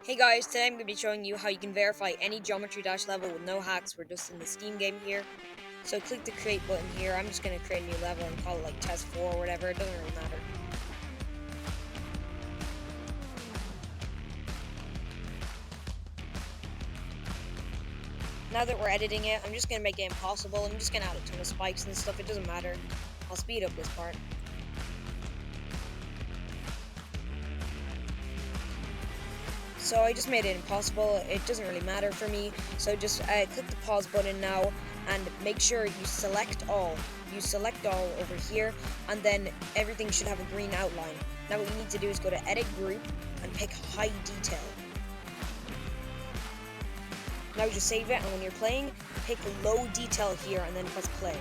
Hey guys, today I'm going to be showing you how you can verify any Geometry Dash level with no hacks. We're just in the Steam game here. So click the create button here. I'm just going to create a new level and call it like test 4 or whatever. It doesn't really matter. Now that we're editing it, I'm just going to make it impossible. I'm just going to add a ton of spikes and stuff. It doesn't matter. I'll speed up this part. So I just made it impossible. It doesn't really matter for me. So just click the pause button now and make sure you select all. You select all over here, and then everything should have a green outline. Now what you need to do is go to edit group and pick high detail. Now you just save it, and when you're playing, pick low detail here and then press play.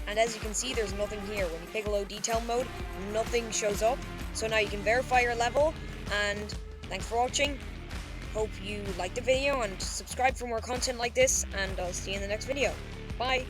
And as you can see, there's nothing here. When you pick a low detail mode, nothing shows up. So now you can verify your level, and thanks for watching. Hope you liked the video and subscribe for more content like this, and I'll see you in the next video. Bye!